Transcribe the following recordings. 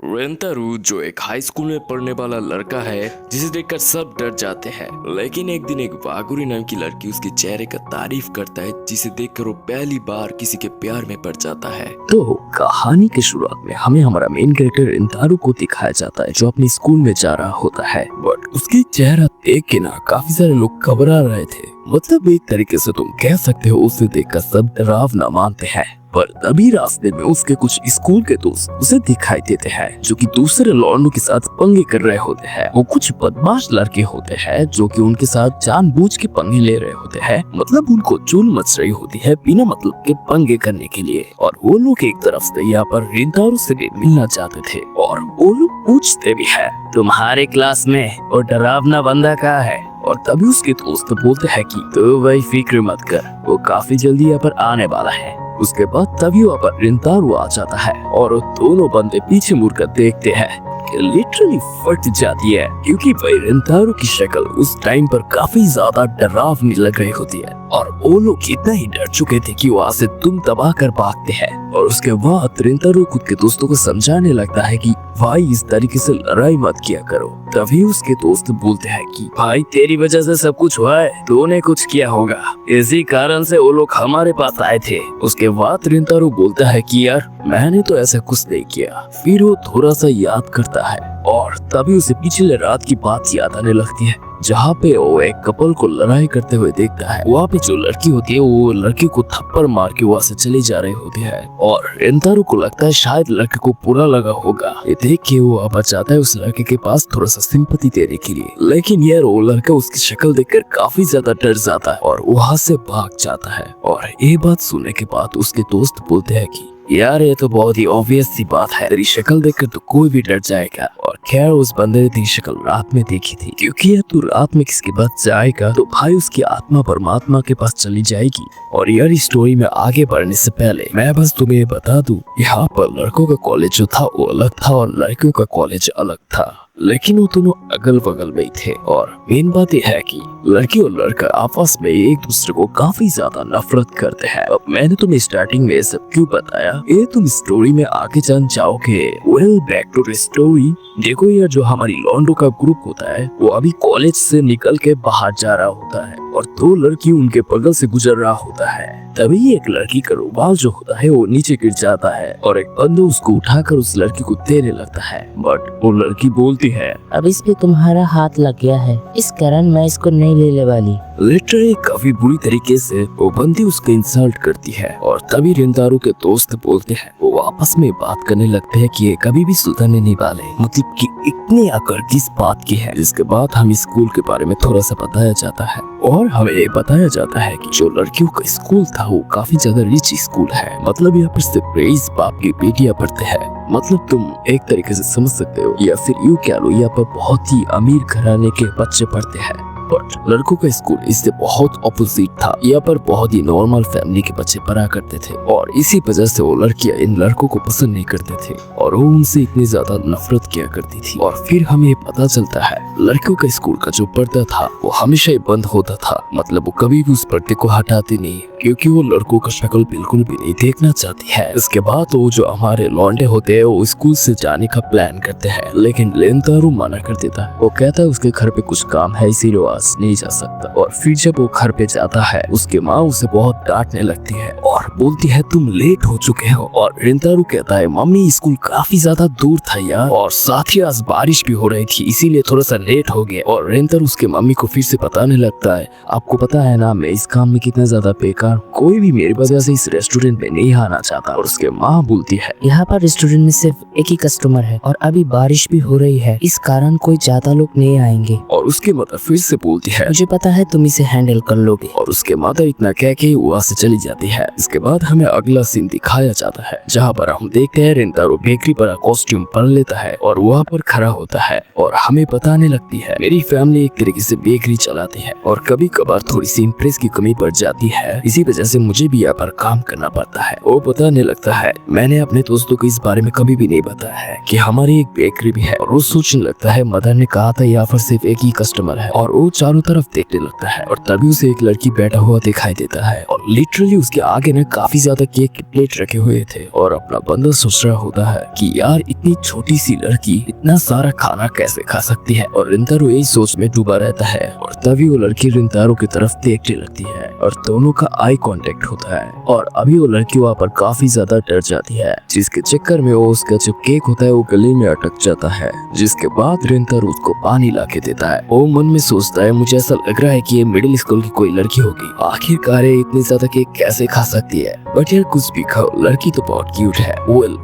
रेंतारू जो एक high school में पढ़ने वाला लड़का है जिसे देखकर सब डर जाते हैं। लेकिन एक दिन एक वागुरी नाम की लड़की उसके चेहरे का तारीफ करता है जिसे देखकर वो पहली बार किसी के प्यार में पड़ जाता है। तो कहानी की शुरुआत में हमें हमारा मेन कैरेक्टर रेंतारू को दिखाया जाता है जो अपने स्कूल में जा रहा होता है। बट उसकी चेहरा देख के ना काफी सारे लोग घबरा रहे थे। मतलब एक तरीके से तुम कह सकते हो उसे देखकर सब डरावना मानते हैं। पर तभी रास्ते में उसके कुछ स्कूल के दोस्त उसे दिखाई देते हैं जो कि दूसरे लौंडों के साथ पंगे कर रहे होते हैं। वो कुछ बदमाश लड़के होते हैं जो कि उनके साथ जानबूझ के पंगे ले रहे होते हैं। मतलब उनको चुल मच रही होती है बिना मतलब के पंगे करने के लिए। और वो लोग एक तरफ से यहाँ पर रेंतारू से भी मिलना चाहते थे और वो लोग पूछते भी है तुम्हारे क्लास में वो डरावना बंदा कहाँ है। और तभी उसके दोस्त बोलते हैं कि तो भाई फिक्र मत कर, वो काफी जल्दी यहाँ पर आने वाला है। उसके बाद तभी वहाँ पर रेंतारू आ जाता है और दोनों बंदे पीछे मुड़कर देखते हैं कि लिटरली फट जाती है क्योंकि भाई रेंतारू की शक्ल उस टाइम पर काफी ज्यादा डरावनी लग रही होती है। और वो लोग इतना ही डर चुके थे कि वहाँ से दुम दबा कर भागते हैं। और उसके बाद रेंतारू खुद के दोस्तों को समझाने लगता है कि भाई इस तरीके से लड़ाई मत किया करो। तभी उसके दोस्त बोलते हैं कि भाई तेरी वजह से सब कुछ हुआ है, तूने कुछ किया होगा, इसी कारण से वो लोग हमारे पास आए थे। उसके बाद रेंतारू बोलता है कि यार मैंने तो ऐसा कुछ नहीं किया। फिर वो थोड़ा सा याद करता है और तभी उसे पिछले रात की बात याद आने लगती है जहाँ पे वो एक कपल को लड़ाई करते हुए देखता है। वहाँ पे जो लड़की होती है वो लड़की को थप्पड़ मार के वहाँ से चली जा रही होती है और रेंतारू को लगता है शायद लड़के को बुरा लगा होगा। ये देख के वो अब जाता है उस लड़के के पास थोड़ा सा सिंपैथी देने के लिए। लेकिन यार वो लड़का उसकी शक्ल देखकर काफी ज्यादा डर जाता है और वहाँ से भाग जाता है। और ये बात सुनने के बाद उसके दोस्त बोलते हैं कि यार ये तो बहुत ही ऑब्वियस सी बात है, तेरी शक्ल देखकर तो कोई भी डर जाएगा। और खैर उस बंदे ने तेरी शक्ल रात में देखी थी, क्योंकि यार तू रात में किसके पास जाएगा तो भाई उसकी आत्मा परमात्मा के पास चली जाएगी। और यार इस स्टोरी में आगे बढ़ने से पहले मैं बस तुम्हें बता दूं, यहाँ पर लड़कों का कॉलेज जो था वो अलग था और लड़कियों का कॉलेज अलग था, लेकिन वो दोनों अगल बगल में ही थे। और मेन बात यह है कि लड़की और लड़का आपस में एक दूसरे को काफी ज्यादा नफरत करते हैं। अब मैंने तुम्हें स्टार्टिंग में सब क्यों बताया, ये तुम स्टोरी में आगे जान जाओगे। Well back to the story. देखो यार जो हमारी लॉन्डो का ग्रुप होता है वो अभी कॉलेज से निकल के बाहर जा रहा होता है और दो लड़की उनके बगल से गुजर रहा होता है। तभी एक लड़की का रुमाल जो होता है वो नीचे गिर जाता है और एक बंदा उसको उठाकर उस लड़की को देने लगता है। बट वो लड़की बोलती है अब इस पे तुम्हारा हाथ लग गया है, इस कारण मैं इसको नहीं लेने वाली। लिटरली काफी बुरी तरीके से वो बंदी उसको इंसल्ट करती है। और तभी रेंतारू के दोस्त बोलते हैं, वो आपस में बात करने लगते हैं कि ये कभी भी सुधरने नहीं वाले। मतलब कि इतनी अकड़ किस बात की है। जिसके बाद हमें स्कूल के बारे में थोड़ा सा बताया जाता है और हमें ये बताया जाता है कि जो लड़कियों का स्कूल था वो काफी ज्यादा रिच स्कूल है। मतलब यहाँ पर सिर्फ रईस बाप की बेटियां पढ़ते हैं। मतलब तुम एक तरीके से समझ सकते हो या फिर यूँ कह लो यहाँ पर बहुत ही अमीर घराने के बच्चे पढ़ते हैं। बट लड़कों का स्कूल इससे बहुत ऑपोजिट था। यहाँ पर बहुत ही नॉर्मल फैमिली के बच्चे पढ़ा करते थे और इसी वजह से वो लड़कियां इन लड़कों को पसंद नहीं करते थे और वो उनसे इतनी ज्यादा नफरत किया करती थी। और फिर हमें पता चलता है लड़कियों का स्कूल का जो पर्दा था वो हमेशा ही बंद होता था। मतलब वो कभी भी उस पर्दे को हटाते नहीं क्योंकि वो लड़कों का शक्ल बिल्कुल भी नहीं देखना चाहती है। इसके बाद वो जो हमारे लौंडे होते हैं वो स्कूल से जाने का प्लान करते हैं, लेकिन रेंतारू मना कर देता है। वो कहता है उसके घर पे कुछ काम है इसीलिए वो आज नहीं जा सकता। और फिर जब वो घर पे जाता है उसके माँ उसे बहुत डांटने लगती है और बोलती है तुम लेट हो चुके हो। और रेंतारू कहता है मम्मी स्कूल काफी ज्यादा दूर था यार और साथ ही आज बारिश भी हो रही थी इसीलिए थोड़ा सा लेट हो गया। और रेंतारू उसके मम्मी को फिर से बताने लगता है आपको पता है ना मैं इस काम में कितना ज्यादा बेकार, कोई भी मेरी वजह से इस रेस्टोरेंट में नहीं आना चाहता। और उसके माँ बोलती है यहाँ पर रेस्टोरेंट में सिर्फ एक ही कस्टमर है और अभी बारिश भी हो रही है, इस कारण कोई ज्यादा लोग नहीं आएंगे। और उसकी मदर फिर से बोलती है मुझे पता है तुम इसे हैंडल कर लोगे। और उसके मदर इतना कह के वहाँ से चली जाती है। इसके बाद हमें अगला सीन दिखाया जाता है जहाँ पर हम देखते हैं रेंतारू बेकरी पर कॉस्ट्यूम पहन लेता है और वहाँ पर खड़ा होता है और हमें बताने लगती है मेरी फैमिली एक तरीके से बेकरी चलाती है और कभी कभार थोड़ी सी इंप्रेस की कमी पड़ जाती है, इसी वजह से मुझे भी यहाँ पर काम करना पड़ता है। वो बताने लगता है मैंने अपने दोस्तों को इस बारे में कभी भी नहीं बताया है कि हमारी एक बेकरी भी है। और वो सोचने लगता है मदर ने कहा था यहाँ पर सिर्फ एक ही कस्टमर है और वो चारों तरफ देखने लगता है और तभी उसे एक लड़की बैठा हुआ दिखाई देता है और लिटरली उसके आगे ना काफी ज्यादा केक के प्लेट रखे हुए थे और अपना बंदा सोच रहा होता है कि यार इतनी छोटी सी लड़की इतना सारा खाना कैसे खा सकती है। और रिंतारो यही सोच में डूबा रहता है और तभी वो लड़की रिंतारो की तरफ देखने लगती है और दोनों का आई कांटेक्ट होता है और अभी वो लड़की वहाँ पर काफी ज्यादा डर जाती है, जिसके चक्कर में वो उसका जो केक होता है वो गले में अटक जाता है। जिसके बाद रिंतारो उसको पानी ला के देता है। वो मन में सोचता है मुझे ऐसा लग रहा है कि ये मिडिल स्कूल की कोई लड़की होगी, आखिरकार ये इतनी ज्यादा केक कैसे खा सकती है। बट यार कुछ भी खाओ, लड़की तो बहुत क्यूट है।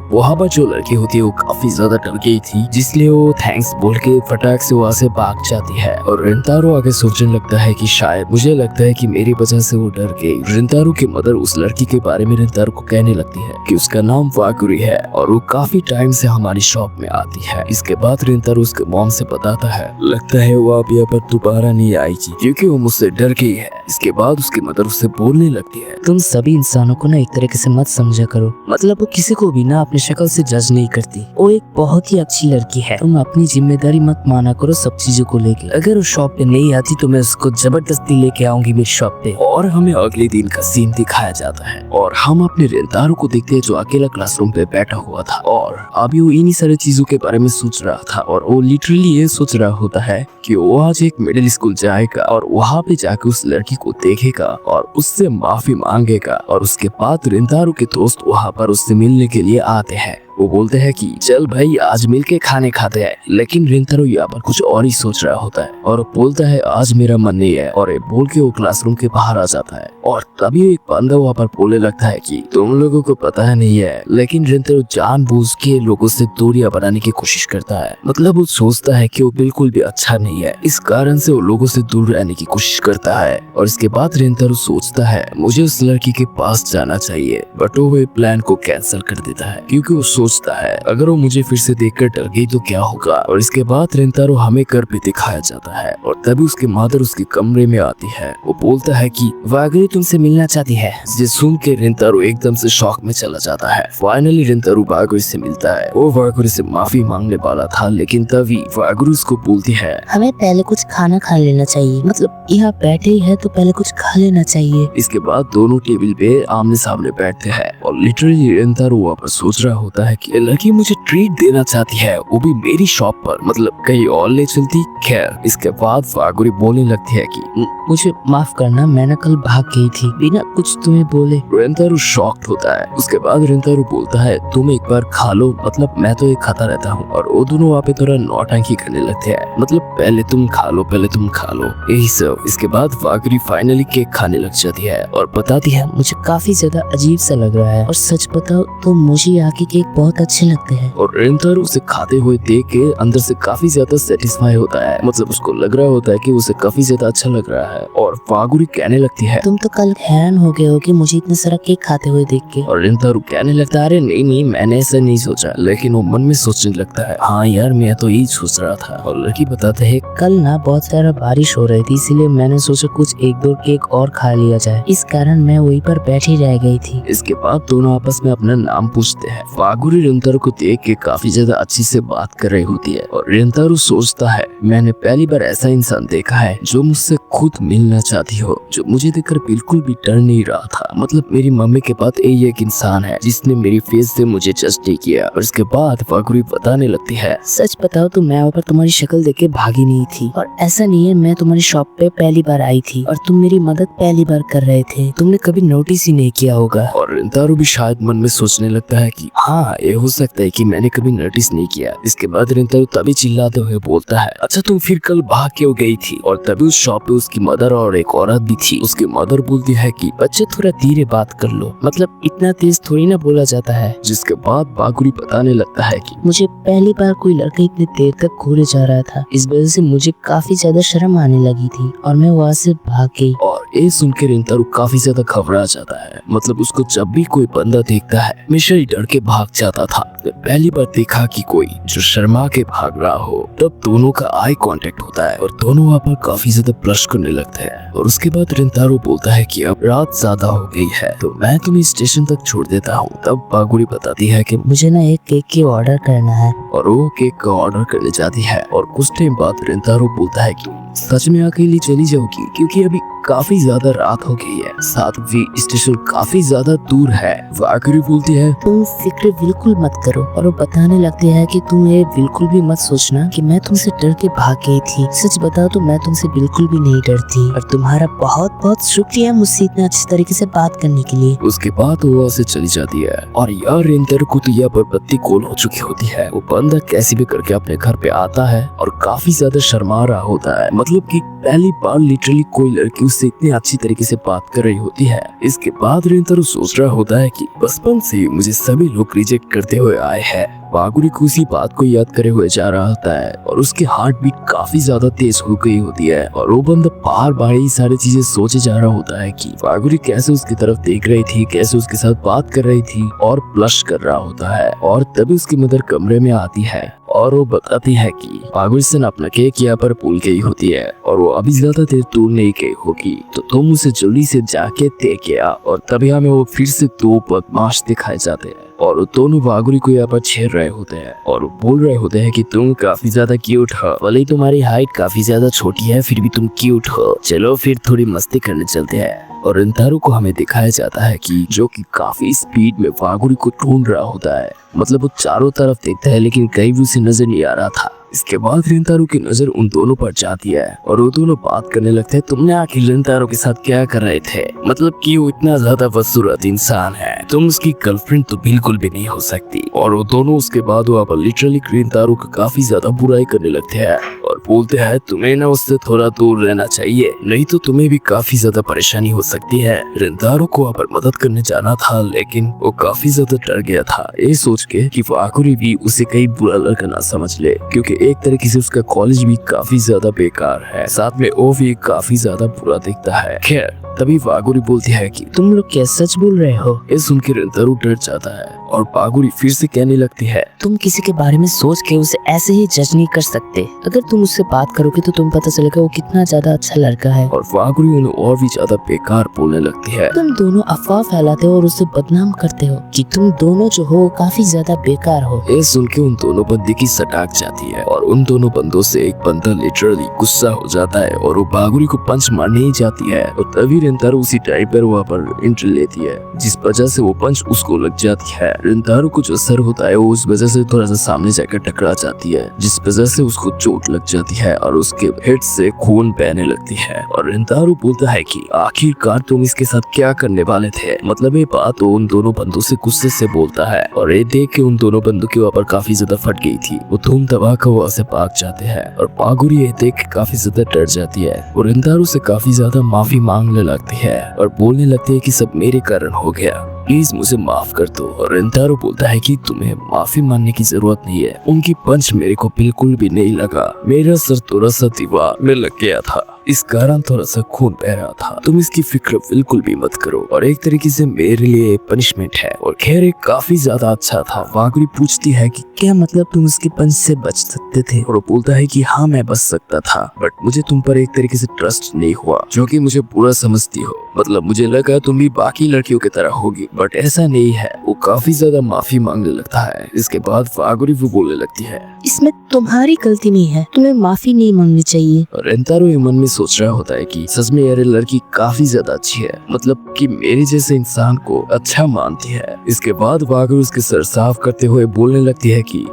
वहाँ पर जो लड़की होती है वो काफी ज्यादा डर गई थी, जिसलिए वो थैंक्स बोल के फटाक से वहाँ से भाग जाती है। और रिंतारो आगे सोचने लगता है कि शायद मुझे लगता है कि मेरी वजह से वो डर गई। रिंतारो की मदर उस लड़की के बारे में रिंतारो को कहने लगती है कि उसका नाम वाकुरी है और वो काफी टाइम से हमारी शॉप में आती है। इसके बाद रिंतारो उसके मॉम से बताता है लगता है वो अब यहाँ पर दोबारा नहीं आएगी क्योंकि वो मुझसे डर गई है। इसके बाद उसकी मदर उससे बोलने लगती है तुम सभी इंसानों को ना एक तरीके से मत समझा करो, मतलब वो किसी को भी ना अपनी शक्ल से जज नहीं करती। वो एक बहुत ही अच्छी लड़की है, तुम अपनी जिम्मेदारी मत माना करो सब चीजों को लेके। अगर वो शॉप पे नहीं आती तो मैं उसको जबरदस्ती लेके आऊंगी मेरी शॉप पे। और हमें अगले दिन का सीन दिखाया जाता है और हम अपने रिंतारो को देखते हैं जो अकेला क्लासरूम पे बैठा हुआ था और अभी वो इन्हीं सारी चीजों के बारे में सोच रहा था। और वो लिटरली ये सोच रहा होता है कि वो आज एक मिडिल स्कूल जाएगा और वहाँ पे जाकर उस लड़की को देखेगा और उससे माफी मांगेगा। और उसके बाद रिंतारो के दोस्त वहाँ पर उससे मिलने के लिए आते हैं। वो बोलते हैं कि चल भाई आज मिलके खाने खाते हैं, लेकिन रिंतारो यहाँ पर कुछ और ही सोच रहा होता है और बोलता है आज मेरा मन नहीं है और ये बोल के वो क्लासरूम के बाहर आ जाता है। और तभी एक बंदा वहाँ पर बोलने लगता है कि तुम लोगों को पता नहीं है, लेकिन रिंतारो जानबूझ के लोगों से दूरियां बनाने की कोशिश करता है। मतलब वो सोचता है कि वो बिल्कुल भी अच्छा नहीं है, इस कारण से वो लोगों से दूर रहने की कोशिश करता है। और इसके बाद रिंतारो सोचता है मुझे उस लड़की के पास जाना चाहिए, बट वो प्लान को कैंसिल कर देता है क्योंकि वो सोचता है अगर वो मुझे फिर से देखकर डर गई तो क्या होगा। और इसके बाद रिंतारो हमें घर पे दिखाया जाता है और तभी उसकी मदर उसके कमरे में आती है। वो बोलता है कि वागुरी तुमसे मिलना चाहती है। जिसे सुन के रिंतारो एकदम से शॉक में चला जाता है। फाइनली रिंतारो वागुरी से मिलता है। वो वागुरी से माफी मांगने वाला था, लेकिन तभी वागुरी उसको बोलती है हमें पहले कुछ खाना खा लेना चाहिए, मतलब यहाँ बैठे ही है तो पहले कुछ खा लेना चाहिए। इसके बाद दोनों टेबल पे आमने सामने बैठते हैं और लिटरली रिंतारो वहाँ पर सोच रहा होता है कि लड़की मुझे ट्रीट देना चाहती है, वो भी मेरी शॉप पर, मतलब कहीं और ले चलती। खैर इसके बाद वागुरी बोलने लगती है कि मुझे माफ करना, मैंने कल भाग गई थी बिना कुछ तुम्हें बोले। रिंतारो शॉक्ड होता है। उसके बाद रिंतारो बोलता है तुम एक बार खा लो, मतलब मैं तो एक खाता रहता हूँ। और वो दोनों वहाँ पे थोड़ा नौटंकी करने लगते हैं, मतलब पहले तुम खा लो, पहले तुम खा लो, यही सब। इसके बाद वागुरी फाइनली केक खाने लग जाती है और बताती है मुझे काफी ज्यादा अजीब सा लग रहा है और सच बताओ तो मुझे यहाँ के केक बहुत अच्छे लगते हैं। और रिंतारो उसे खाते हुए देख के अंदर से काफी ज्यादा सेटिस्फाई होता है, मतलब उसको लग रहा होता है कि उसे काफी ज्यादा अच्छा लग रहा है। और वागुरी कहने लगती है तुम तो कल हैरान हो गए हो कि मुझे इतना सारा केक खाते हुए देख के। और रिंतारो कहने लगता है अरे नहीं नहीं मैंने ऐसा नहीं सोचा, लेकिन वो मन में सोचने लगता है हाँ यार मैं तो यही सोच रहा था। और लड़की बताते है कल ना बहुत सारा बारिश हो रही थी, इसीलिए मैंने सोचा कुछ एक दो केक और खा लिया जाए, इस कारण मैं वहीं पर बैठी रह गई थी। इसके बाद दोनों आपस में अपना नाम पूछते हैं। वागुरी रिंतारो को देख के काफी ज्यादा अच्छी से बात कर रही होती है और रिंतारो सोचता है मैंने पहली बार ऐसा इंसान देखा है जो मुझसे खुद मिलना चाहती हो, जो मुझे देखकर बिल्कुल भी डर नहीं रहा था। मतलब मेरी मम्मी के बाद यही एक इंसान है जिसने मेरी फेस से मुझे जज नहीं किया। और इसके बाद वागुरी बताने लगती है सच बताओ तो मैं वहाँ पर तुम्हारी शक्ल देख के भागी नहीं थी, और ऐसा नहीं है मैं तुम्हारी शॉप पे पहली बार आई थी और तुम मेरी मदद पहली बार कर रहे थे, तुमने कभी नोटिस ही नहीं किया होगा। और रिंतारो भी शायद मन में सोचने लगता है कि हाँ ये हो सकता है कि मैंने कभी नोटिस नहीं किया। इसके बाद रिंतारो तभी चिल्लाते हुए बोलता है अच्छा तुम फिर कल भाग क्यों गई थी। और तभी उस शॉप पे उसकी मदर और एक औरत भी थी। उसकी मदर बोलती है कि बच्चे थोड़ा धीरे बात कर लो, मतलब इतना तेज थोड़ी ना बोला जाता है। जिसके बाद वागुरी बताने लगता है कि मुझे पहली बार कोई लड़का इतनी देर तक घूरे जा रहा था, इस वजह से मुझे काफी ज्यादा शर्म आने लगी थी और मैं वहाँ से भाग गई। और ये सुन के रिंतारो काफी ज्यादा घबरा जाता है, मतलब उसको जब भी कोई बंदा देखता है हमेशा ही डर के भाग जाता था। पहली बार देखा कि कोई जो शर्मा के भाग रहा हो, तब दोनों का आई कांटेक्ट होता है और दोनों वहाँ पर काफी ज्यादा ब्लश करने लगते हैं। और उसके बाद रिंतारो बोलता है कि अब रात ज्यादा हो गई है तो मैं तुम्हें स्टेशन तक छोड़ देता हूँ। तब वागुरी बताती है कि मुझे ना एक केक की ऑर्डर करना है। और वो केक का ऑर्डर करने जाती है और कुछ टाइम बाद रिंतारो बोलता है कि सच में अकेली चली जाओगी? क्योंकि अभी काफी ज्यादा रात हो गई है, साथ भी स्टेशन काफी ज्यादा दूर है। वाकरी बोलती है, तुम फिक्र बिल्कुल मत करो। और वो बताने लगते हैं कि तुम ये बिल्कुल भी मत सोचना कि मैं तुमसे डर के भाग गई थी। सच बताओ तो मैं तुमसे बिल्कुल भी नहीं डरती। और तुम्हारा बहुत बहुत शुक्रिया मुझसे इतना अच्छी तरीके से बात करने के लिए। उसके बाद वो वहाँ से चली जाती है। और यार रेंतारू को तो यह पर बत्ती गोल हो चुकी होती है। वो बंदा कैसे भी करके अपने घर पे आता है और काफी ज्यादा शर्मा रहा होता है। मतलब कि पहली बार लिटरली कोई लड़की उससे इतनी अच्छी तरीके से बात कर रही होती है। इसके बाद रेंतारू सोच रहा होता है कि बचपन से मुझे सभी लोग रिजेक्ट करते हुए आए हैं। वागुरी को उसी बात को याद करे हुए जा रहा होता है और उसकी हार्ट बीट काफी ज्यादा तेज हो गई होती है। और वो बंदा बार बार ये सारी चीजें सोचे जा रहा होता है कि वागुरी कैसे उसकी तरफ देख रही थी, कैसे उसके साथ बात कर रही थी और ब्लश कर रहा होता है। और तभी उसकी मदर कमरे में आती है और वो बताती है कि वागुरी से अपना केक यहाँ पर भूल गई होती है और वो अभी ज्यादा देर दूर नहीं गई होगी, तो तुम उसे जल्दी से जाके दे के आ। और तभी हमें वो फिर से दो बदमाश दिखाए जाते हैं और वो दोनों वागुरी को यहाँ पर छेड़ रहे होते हैं और वो बोल रहे होते हैं कि तुम काफी ज्यादा क्यूट हो, भले ही तुम्हारी हाइट काफी ज्यादा छोटी है फिर भी तुम क्यूट हो, चलो फिर थोड़ी मस्ती करने चलते हैं। और रिंतारू को हमें दिखाया जाता है कि जो कि काफी स्पीड में वागुरी को ढूंढ रहा होता है। मतलब वो चारों तरफ देखता है लेकिन कहीं भी उसे नजर नहीं आ रहा था। इसके बाद रिंतारू की नजर उन दोनों पर जाती है और वो दोनों बात करने लगते हैं। तुमने आखिर रिंतारू के साथ क्या कर रहे थे? मतलब कि वो इतना ज्यादा बदसूरत इंसान है, तुम उसकी गर्लफ्रेंड तो बिल्कुल भी नहीं हो सकती। और वो दोनों उसके बाद वहाँ पर लिटरली रिंतारू का काफी ज्यादा बुराई करने लगते हैं और बोलते हैं तुम्हें ना उससे थोड़ा दूर रहना चाहिए, नहीं तो तुम्हें भी काफी ज्यादा परेशानी हो सकती है। रिंतारू को वहाँ पर मदद करने जाना था लेकिन वो काफी ज्यादा डर गया था, ये सोच के कि वागुरी भी उसे कहीं बुरा लड़का ना समझ ले, क्योंकि एक तरीके से उसका कॉलेज भी काफी ज्यादा बेकार है, साथ में वो भी काफी ज्यादा बुरा दिखता है। खैर तभी वागुरी बोलती है कि तुम लोग क्या सच बोल रहे हो? ये सुन के रिंतारू डर जाता है और वागुरी फिर से कहने लगती है, तुम किसी के बारे में सोच के उसे ऐसे ही जज नहीं कर सकते। अगर तुम उससे बात करोगे तो तुम पता चलेगा वो कितना ज्यादा अच्छा लड़का है। और वागुरी उन्हें और भी ज्यादा बेकार बोलने लगती है। तुम दोनों अफवाह फैलाते हो और उसे बदनाम करते हो कि तुम दोनों जो हो काफी ज्यादा बेकार हो। ये सुन के उन दोनों बंदे की सटाक जाती है और उन दोनों बंदों से एक बंदा लिटरली गुस्सा हो जाता है और वो वागुरी को पंच मारने ही जाती है। और तभी रिंतारू उसी टाइम पर वहाँ पर एंट्री लेती है, जिस वजह से वो पंच उसको लग जाती है। रिंतारू को जो असर होता है वो उस वजह से थोड़ा सा सामने जाकर टकरा जाती है, जिस वजह से उसको चोट लग जाती है और उसके हेड से खून बहने लगती है। और रिंतारू बोलता है कि आखिरकार तुम इसके साथ क्या करने वाले थे? मतलब ये बात वो उन दोनों बंदों से गुस्से से बोलता है और ये देख के उन दोनों बंदों के ऊपर काफी ज्यादा फट गई थी। वो धूम धमाका वहाँ से भाग जाते हैं और वागुरी ये देख के काफी ज्यादा डर जाती है और रिंतारू से काफी ज्यादा माफी मांगने लगती है और बोलने लगती है कि सब मेरे कारण हो गया, प्लीज मुझे माफ कर दो। और रिंतारू बोलता है कि तुम्हें माफी मांगने की जरूरत नहीं है, उनकी पंच मेरे को बिल्कुल भी नहीं लगा, मेरा सर थोड़ा सा दीवार में लग गया था, इस कारण थोड़ा सा खून बह रहा था, तुम इसकी फिक्र बिल्कुल भी मत करो और एक तरीके से मेरे लिए पनिशमेंट है। और खैर एक काफी ज्यादा अच्छा था। वागुरी पूछती है कि क्या मतलब तुम उसके पंच से बच सकते थे? और वो बोलता है कि हाँ मैं बच सकता था, बट मुझे तुम पर एक तरीके से ट्रस्ट नहीं हुआ, जो कि मुझे बुरा समझती हो। मतलब मुझे लगा तुम भी बाकी लड़कियों की तरह होगी, बट ऐसा नहीं है। वो काफी ज्यादा माफी मांगने लगता है। इसके बाद वागुरी वो बोलने लगती है, इसमें तुम्हारी गलती नहीं है, तुम्हें माफी नहीं मांगनी चाहिए। और रिंतारू ये मन में सोच रहा होता है कि सच में यार लड़की काफी ज्यादा अच्छी है, मतलब कि मेरे जैसे इंसान को अच्छा मानती है। इसके बाद वागुरी उसके सर साफ करते हुए बोलने लगती है कि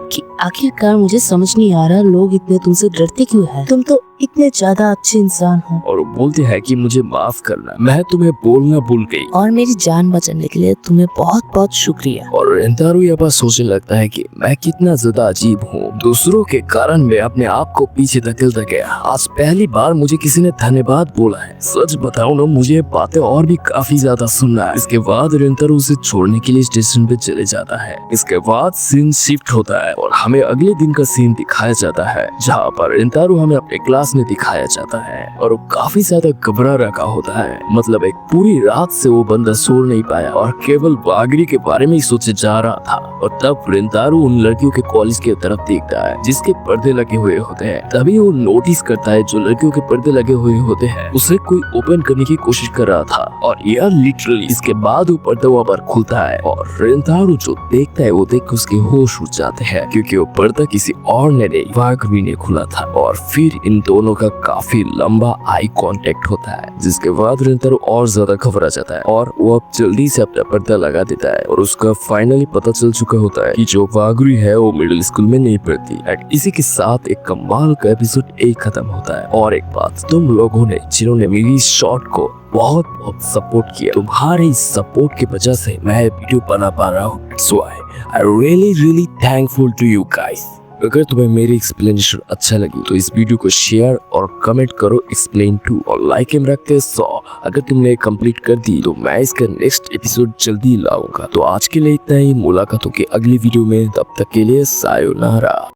आखिरकार मुझे समझ नहीं आ रहा लोग इतने तुमसे डरते क्यों हैं? तुम तो इतने ज्यादा अच्छे इंसान हो। और वो बोलते हैं कि मुझे माफ करना, मैं तुम्हें बोलना भूल गई और मेरी जान बचाने के लिए तुम्हें बहुत बहुत शुक्रिया। और रिंतारू ये बात सोचने लगता है कि मैं कितना ज्यादा अजीब हूँ, दूसरों के कारण मैं अपने आप को पीछे धकेलता गया। आज पहली बार मुझे किसी ने धन्यवाद बोला है। सच बताऊं ना, मुझे बातें और भी काफी ज्यादा सुनना है। इसके बाद रिंतारू उसे छोड़ने के लिए स्टेशन पे चले जाता है। इसके बाद सीन शिफ्ट होता है और हमें अगले दिन का सीन दिखाया जाता है, जहाँ पर रिंतारू हमें अपने क्लास में दिखाया जाता है और वो काफी ज्यादा घबरा रखा होता है। मतलब एक पूरी रात से वो बंदा सो नहीं पाया और केवल वागुरी के बारे में ही सोचे जा रहा था। और तब रिंतारू उन लड़कियों के कॉलेज की तरफ देखता है जिसके पर्दे लगे हुए होते हैं। तभी वो नोटिस करता है जो लड़कियों के पर्दे लगे हुए होते हैं उसे कोई ओपन करने की कोशिश कर रहा था। और यार लिटरली इसके बाद वो पर्दा वहाँ पर खुलता है और रिंतारू जो देखता है वो देख के उसके होश उड़ जाते हैं, क्योंकि वो पर्दा किसी और ने नहीं वागुरी ने खुला था। और फिर इन दोनों का काफी लंबा आई कांटेक्ट होता है, जिसके बाद रिंतारो और ज्यादा घबरा जाता है और वो अब जल्दी से अपना पर्दा लगा देता है और उसका फाइनली पता चल चुका होता है कि जो वागुरी है वो मिडिल स्कूल में नहीं पढ़ती। एंड इसी के साथ एक कमाल का एपिसोड खत्म होता है। और एक बात, तुम लोगों ने जिन्होंने मेरी शॉर्ट को बहुत बहुत सपोर्ट किया, तुम्हारे इस सपोर्ट की वजह से मैं वीडियो बना पा रहा हूँ। So I really thankful to you guys। अगर तुम्हें मेरी एक्सप्लेनेशन अच्छा लगी तो इस वीडियो को शेयर और कमेंट करो एक्सप्लेन टू, और लाइक में रखते 100। अगर तुमने कंप्लीट कर दी तो मैं इसका नेक्स्ट एपिसोड जल्दी लाऊंगा। तो आज के लिए इतना ही, मुलाकात होगी अगली वीडियो में, तब तक के लिए सायोनारा।